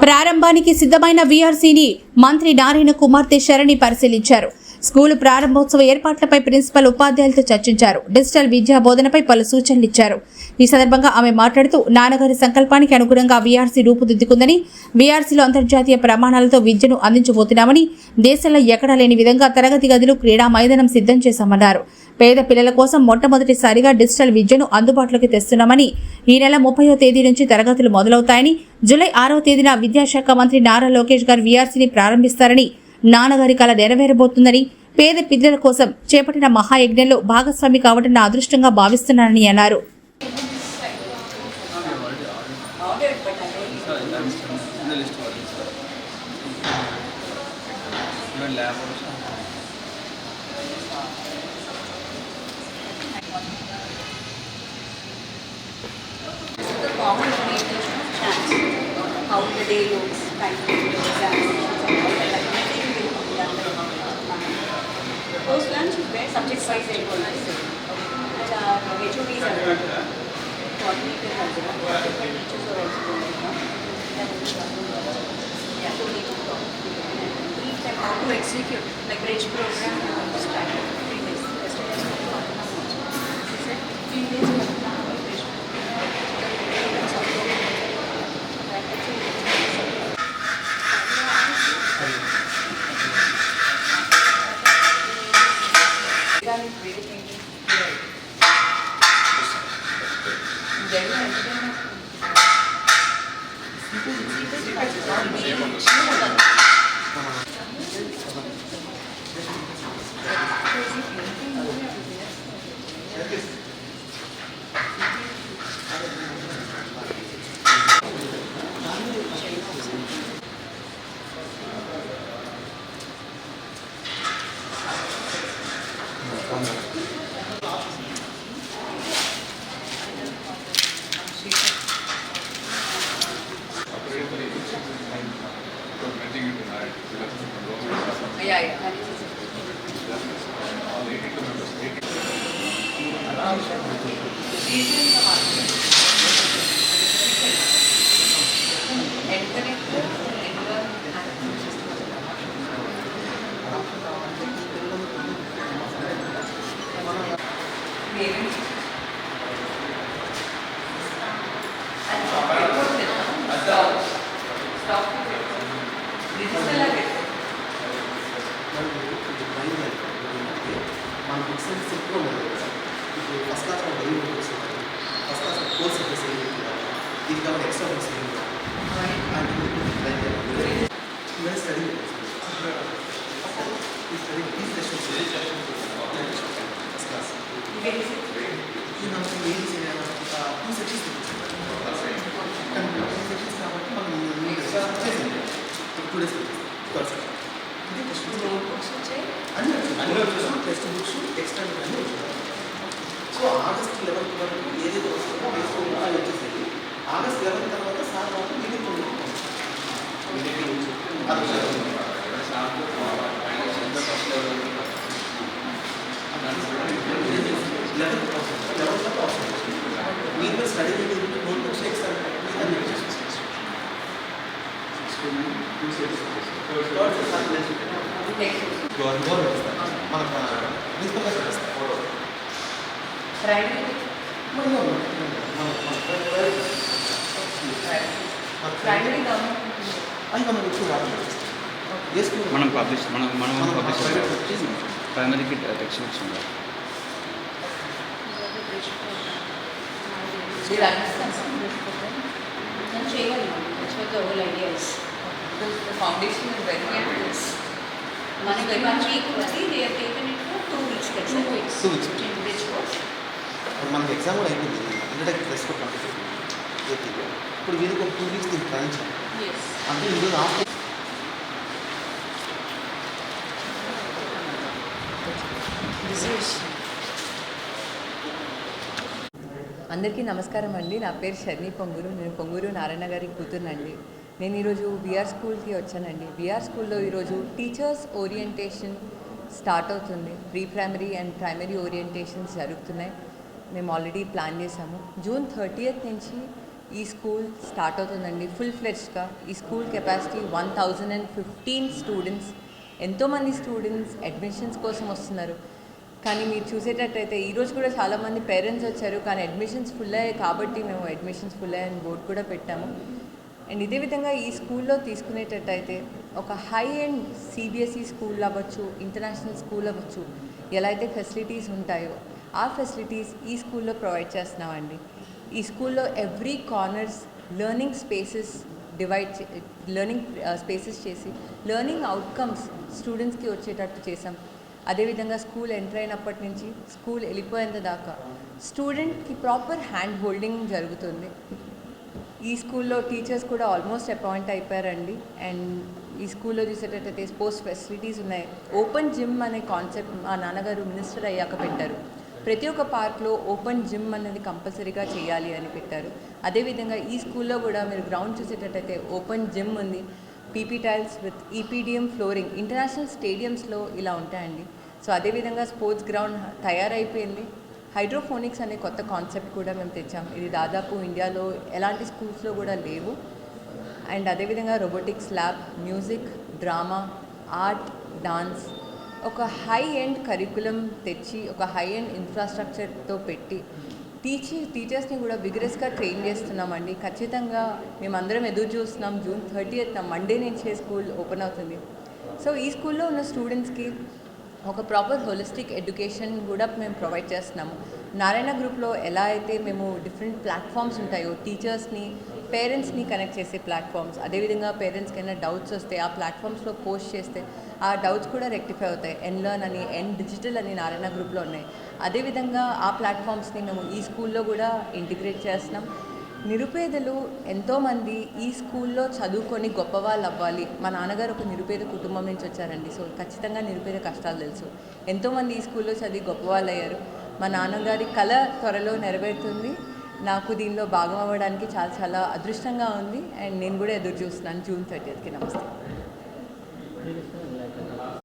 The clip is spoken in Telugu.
ప్రారంభానికి సిద్ధమైన వీఆర్సీని మంత్రి నారాయణ కుమార్తె శరణి పరిశీలించారు. స్కూలు ప్రారంభోత్సవ ఏర్పాట్లపై ప్రిన్సిపల్ ఉపాధ్యాయులతో చర్చించారు. డిజిటల్ విద్యా బోధనపై పలు సూచనలు ఇచ్చారు. ఈ సందర్భంగా ఆమె మాట్లాడుతూ నాన్నగారి సంకల్పానికి అనుగుణంగా వీఆర్సీ రూపుదిద్దుకుందని, వీఆర్సీలో అంతర్జాతీయ ప్రమాణాలతో విద్యను అందించబోతున్నామని, దేశంలో ఎక్కడా లేని విధంగా తరగతి గదులు, క్రీడా మైదానం సిద్ధం చేశామన్నారు. పేద పిల్లల కోసం మొట్టమొదటిసారిగా డిజిటల్ విద్యను అందుబాటులోకి తెస్తున్నామని, ఈ నెల 30వ తేదీ నుంచి తరగతులు మొదలవుతాయని, జూలై 6వ తేదీన విద్యాశాఖ మంత్రి నారా లోకేష్ గారు వీఆర్సీని ప్రారంభిస్తారని, నాన్నగారి కల నెరవేరబోతుందని, పేద పిల్లల కోసం చేపట్టిన మహాయజ్ఞంలో భాగస్వామి కావడం నా అదృష్టంగా భావిస్తున్నానని అన్నారు. How the day looks, kind of examinations and all that. Post lunch is where subject wise and HODs are there. Coordinators are there. Teachers are also there. So they will talk. Brief them how to execute, like bridge program started 3 days. Yesterday I said 15 days. So August 11 వరకు ఏదైతే వస్తుందో వేసుకుంటూ అది వచ్చేసేది. ఆగస్ట్ 11 తర్వాత సార్ వాళ్ళు మీటింగ్ మీరు స్టడీ నోట్బుక్స్ ఎక్స్ట్రా మనం పబ్లిష్ ప్రైమరీకి టెక్స్ట్ బుక్స్ ఉన్నాయి. Foundation is very ambitious. Money 1 week only, they have taken it for 2 weeks. 2 weeks. In which course? మనకి ఎగ్జామ్ కూడా అయిపోయింది. ఇంట్రడక్టరీ టెస్ట్ కూడా కంప్లీట్ అయింది. ఇప్పుడు వీరికి ఒక 2 వీక్స్ దీనికి ట్రైన్ చేయాలి. అంటే ఈరోజు ఆఫ్టర్ అందరికీ నమస్కారం అండి. నా పేరు శరణి పొంగూరు. నేను పొంగూరు నారాయణ గారి కూతురునండి. నేను ఈరోజు విఆర్ స్కూల్కి వచ్చానండి. విఆర్ స్కూల్లో ఈరోజు టీచర్స్ ఓరియంటేషన్ స్టార్ట్ అవుతుంది. Pre primary and primary orientations జరుగుతున్నాయి. మేము ఆల్రెడీ ప్లాన్ చేసాము. జూన్ 30th నుంచి ఈ స్కూల్ స్టార్ట్ అవుతుందండి ఫుల్ ఫ్లెడ్జ్గా. ఈ స్కూల్ కెపాసిటీ 1015 స్టూడెంట్స్. ఎంతోమంది స్టూడెంట్స్ అడ్మిషన్స్ కోసం వస్తున్నారు. కానీ మీరు చూసేటట్టయితే ఈరోజు కూడా చాలామంది పేరెంట్స్ వచ్చారు, కానీ అడ్మిషన్స్ ఫుల్ అయ్యాయి కాబట్టి మేము అడ్మిషన్స్ ఫుల్ అయ్యాయని బోర్డు కూడా పెట్టాము. అండ్ ఇదే విధంగా ఈ స్కూల్లో తీసుకునేటట్టయితే ఒక హై అండ్ సిబిఎస్ఈ స్కూల్ అవ్వచ్చు, ఇంటర్నేషనల్ స్కూల్ అవ్వచ్చు, ఎలా అయితే ఫెసిలిటీస్ ఉంటాయో ఆ ఫెసిలిటీస్ ఈ స్కూల్లో ప్రొవైడ్ చేస్తున్నామండి. ఈ స్కూల్లో every corners learning spaces learning spaces చేసి లెర్నింగ్ అవుట్కమ్స్ స్టూడెంట్స్కి వచ్చేటట్టు చేసాం. అదేవిధంగా స్కూల్ ఎంటర్ అయినప్పటి నుంచి స్కూల్ వెళ్ళిపోయేంత దాకా స్టూడెంట్కి ప్రాపర్ హ్యాండ్ హోల్డింగ్ జరుగుతుంది. ఈ స్కూల్లో టీచర్స్ కూడా ఆల్మోస్ట్ అపాయింట్ అయిపోయారండి. అండ్ ఈ స్కూల్లో చూసేటట్టయితే స్పోర్ట్స్ ఫెసిలిటీస్ ఉన్నాయి. ఓపెన్ జిమ్ అనే కాన్సెప్ట్ మా నాన్నగారు మినిస్టర్ అయ్యాక పెట్టారు. ప్రతి ఒక్క పార్క్లో ఓపెన్ జిమ్ అనేది కంపల్సరీగా చేయాలి అని పెట్టారు. అదేవిధంగా ఈ స్కూల్లో కూడా మీరు గ్రౌండ్ చూసేటట్టయితే ఓపెన్ జిమ్ ఉంది, PP tiles with EPDM flooring. International స్టేడియంస్లో ఇలా ఉంటాయండి. సో అదేవిధంగా స్పోర్ట్స్ గ్రౌండ్ తయారైపోయింది. హైడ్రోఫోనిక్స్ అనే కొత్త కాన్సెప్ట్ కూడా మేము తెచ్చాం. ఇది దాదాపు ఇండియాలో ఎలాంటి స్కూల్స్లో కూడా లేవు. అండ్ అదేవిధంగా robotics lab, music, drama, art, dance, ఒక హై ఎండ్ కరికులం తెచ్చి ఒక హై ఎండ్ ఇన్ఫ్రాస్ట్రక్చర్తో పెట్టి టీచర్స్ని కూడా విగరస్గా ట్రైన్ చేస్తున్నామండి. ఖచ్చితంగా మేమందరం ఎదురు చూస్తున్నాం. జూన్ 30th మండే నుంచే స్కూల్ ఓపెన్ అవుతుంది. సో ఈ స్కూల్లో ఉన్న స్టూడెంట్స్కి ఒక ప్రాపర్ హోలిస్టిక్ ఎడ్యుకేషన్ కూడా మేము ప్రొవైడ్ చేస్తున్నాము. నారాయణ గ్రూప్లో ఎలా అయితే మేము డిఫరెంట్ ప్లాట్ఫామ్స్ ఉంటాయో టీచర్స్ని పేరెంట్స్ని కనెక్ట్ చేసే ప్లాట్ఫామ్స్, అదేవిధంగా పేరెంట్స్కి ఏమైనా డౌట్స్ వస్తే ఆ ప్లాట్ఫామ్స్లో పోస్ట్ చేస్తే ఆ డౌట్స్ కూడా రెక్టిఫై అవుతాయి. ఎన్లర్న్ అని, ఎన్ డిజిటల్ అని నారాయణ గ్రూప్లో ఉన్నాయి. అదేవిధంగా ఆ ప్లాట్ఫామ్స్ని మేము ఈ స్కూల్లో కూడా ఇంటిగ్రేట్ చేస్తున్నాం. నిరుపేదలు ఎంతోమంది ఈ స్కూల్లో చదువుకొని గొప్పవాళ్ళు అవ్వాలి. మా నాన్నగారు ఒక నిరుపేద కుటుంబం నుంచి వచ్చారండి. సో ఖచ్చితంగా నిరుపేద కష్టాలు తెలుసు. ఎంతోమంది ఈ స్కూల్లో చదివి గొప్పవాళ్ళు అయ్యారు. మా నాన్నగారి కళ త్వరలో నెరవేరుతుంది. నాకు దీనిలో భాగం అవ్వడానికి చాలా చాలా అదృష్టంగా ఉంది. అండ్ నేను కూడా ఎదురు చూస్తున్నాను జూన్ 30th. నమస్తే.